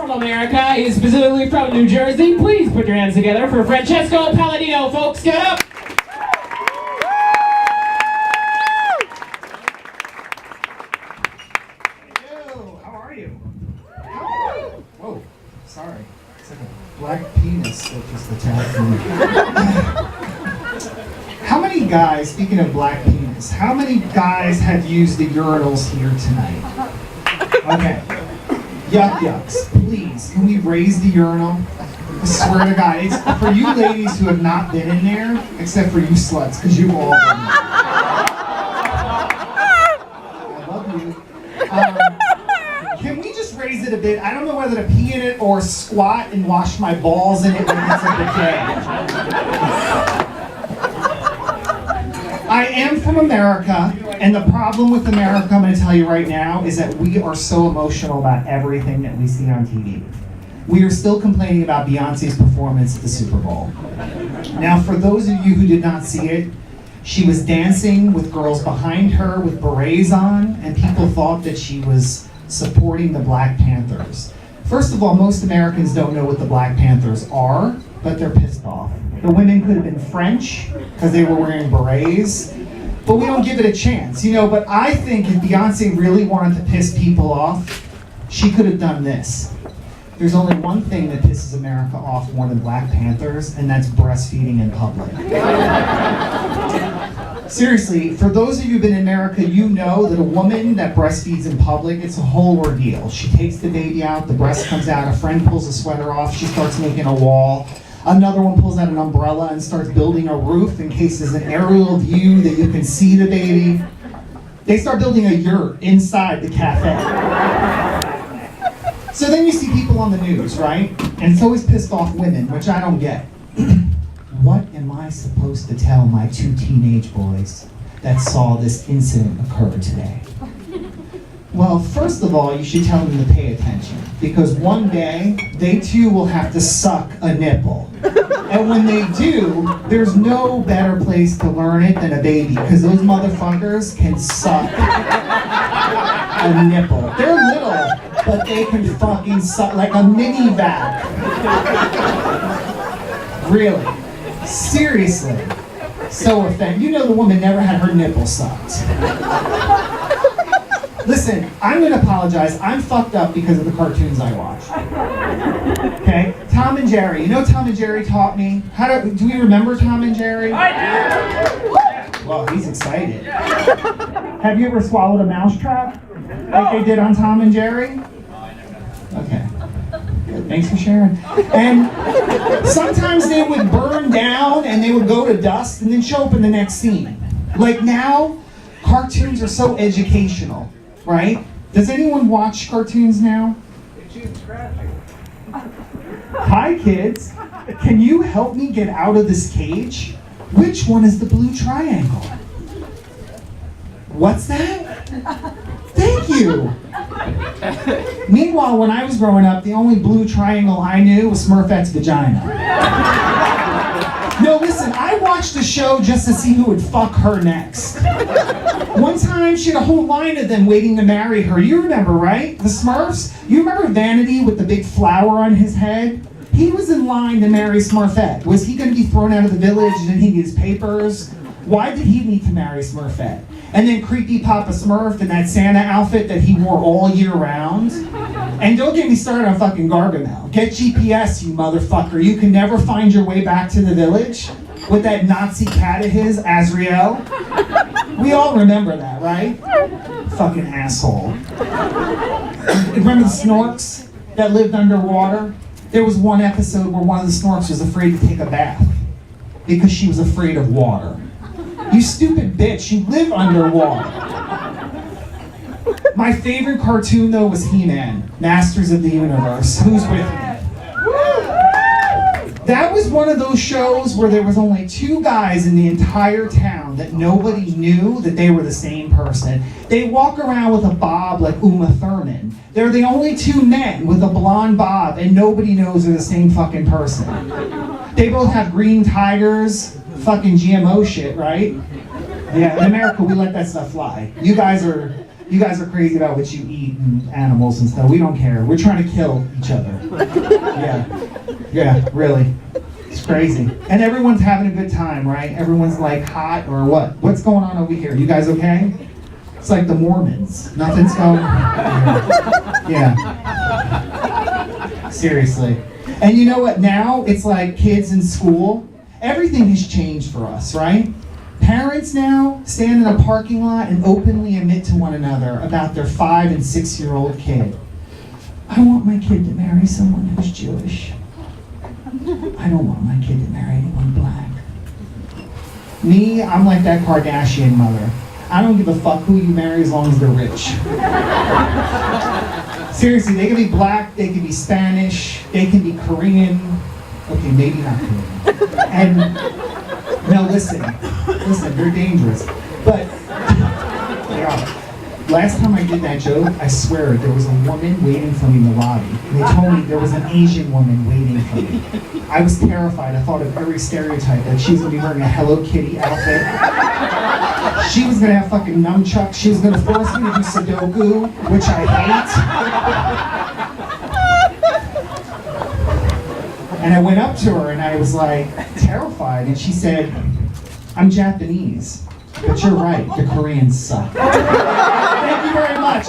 from America. He's specifically from New Jersey. Please put your hands together for Francesco Palladino, folks. Get up! Hello, how are you? Whoa, sorry. It's like a black penis that just attacked me. How many guys, speaking of black penis, how many guys have used the urinals here tonight? Okay. Yuk Yuks, please, can we raise the urinal? I swear to God, it's for you ladies who have not been in there, except for you sluts, because you've all been there. I love you. Can we just raise it a bit? I don't know whether to pee in it or squat and wash my balls in it like it's a bidet. I am from America, and the problem with America, I'm going to tell you right now, is that we are so emotional about everything that we see on TV. We are still complaining about Beyonce's performance at the Super Bowl. Now, for those of you who did not see it, she was dancing with girls behind her with berets on, and people thought that she was supporting the Black Panthers. First of all, most Americans don't know what the Black Panthers are, but they're pissed off. The women could have been French, because they were wearing berets, but we don't give it a chance, you know. But I think if Beyonce really wanted to piss people off, she could have done this. There's only one thing that pisses America off more than Black Panthers, and that's breastfeeding in public. Seriously, for those of you who've been in America, you know that a woman that breastfeeds in public, it's a whole ordeal. She takes the baby out, the breast comes out, a friend pulls the sweater off, she starts making a wall. Another one pulls out an umbrella and starts building a roof in case there's an aerial view that you can see the baby. They start building a yurt inside the cafe. So then you see people on the news, right? And it's always pissed off women, which I don't get. What am I supposed to tell my two teenage boys that saw this incident occur today? Well, first of all, you should tell them to pay attention, because one day, they too will have to suck a nipple. And when they do, there's no better place to learn it than a baby, because those motherfuckers can suck a nipple. They're little, but they can fucking suck like a mini vac. Really. Seriously. So offended. You know the woman never had her nipple sucked. Listen, I'm going to apologize. I'm fucked up because of the cartoons I watch. Okay? Tom and Jerry. You know Tom and Jerry taught me? Do we remember Tom and Jerry? I do! Well, he's excited. Have you ever swallowed a mousetrap? Like they did on Tom and Jerry? Okay. Good. Thanks for sharing. And sometimes they would burn down and they would go to dust and then show up in the next scene. Like now, cartoons are so educational. Right? Does anyone watch cartoons now? Hi kids, can you help me get out of this cage? Which one is the blue triangle? What's that? Thank you! Meanwhile, when I was growing up, the only blue triangle I knew was Smurfette's vagina. No, listen, I watched the show just to see who would fuck her next. One time, she had a whole line of them waiting to marry her. You remember, right? The Smurfs? You remember Vanity with the big flower on his head? He was in line to marry Smurfette. Was he going to be thrown out of the village and then he need his papers? Why did he need to marry Smurfette? And then creepy Papa Smurf in that Santa outfit that he wore all year round? And don't get me started on fucking Gargamel. Get GPS, you motherfucker. You can never find your way back to the village with that Nazi cat of his, Azrael. We all remember that, right? Fucking asshole. Remember the Snorks that lived underwater? There was one episode where one of the Snorks was afraid to take a bath because she was afraid of water. You stupid bitch, you live underwater. My favorite cartoon though was He-Man, Masters of the Universe. Who's with me? That was one of those shows where there was only two guys in the entire town that nobody knew that they were the same person. They walk around with a bob like Uma Thurman. They're the only two men with a blonde bob and nobody knows they're the same fucking person. They both have green tigers, fucking GMO shit, right? Yeah, in America we let that stuff fly. You guys are You guys are crazy about what you eat and animals and stuff. We don't care. We're trying to kill each other. Yeah, really. It's crazy. And everyone's having a good time, right? Everyone's like hot or what? What's going on over here? You guys okay? It's like the Mormons. Nothing's going on. Yeah. Seriously. And you know what? Now it's like kids in school. Everything has changed for us, right? Parents now stand in a parking lot and openly admit to one another about their 5 and 6-year-old kid. I want my kid to marry someone who's Jewish. I don't want my kid to marry anyone black. Me, I'm like that Kardashian mother. I don't give a fuck who you marry as long as they're rich. Seriously, they can be black, they can be Spanish, they can be Korean. Okay, maybe not Korean. And no, listen, they're dangerous. But yeah, last time I did that joke, I swear there was a woman waiting for me in the lobby. And they told me there was an Asian woman waiting for me. I was terrified. I thought of every stereotype. Like she was gonna be wearing a Hello Kitty outfit. She was gonna have fucking nunchucks. She was gonna force me to do Sudoku, which I hate. And I went up to her and I was like terrified. And she said, I'm Japanese. But you're right, the Koreans suck. Thank you very much.